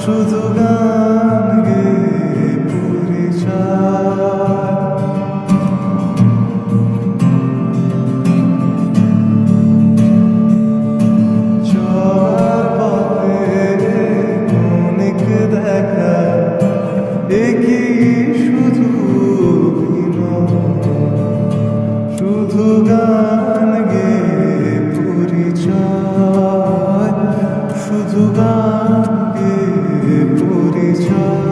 শুধু গান গেয়ে পরিচয় চলার পথে অনেক দেখা একই শুধু শুধু গান গেয়ে পরিচয় শুধু গান গেয়ে পরিচয়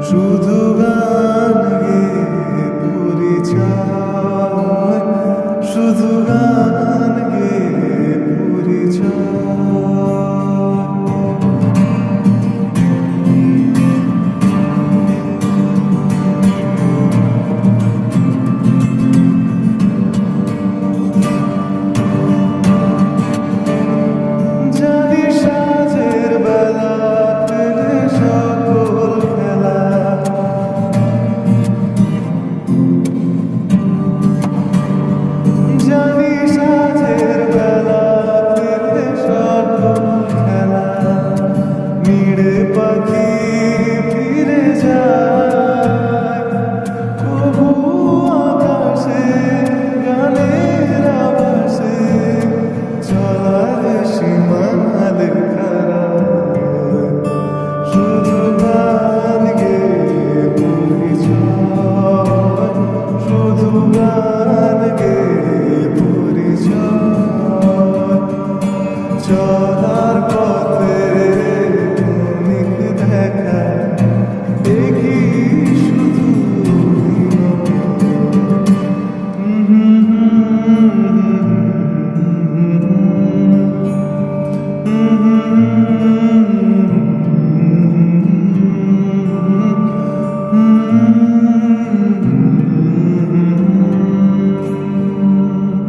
শুধু গান গেয়ে পরিচয় শুধু গান গেয়ে পরিচয় জানি সাজের বেলা পেলে সকল খেলা জানি সাজের বেলা পেলে সকল খেলা মিড়ে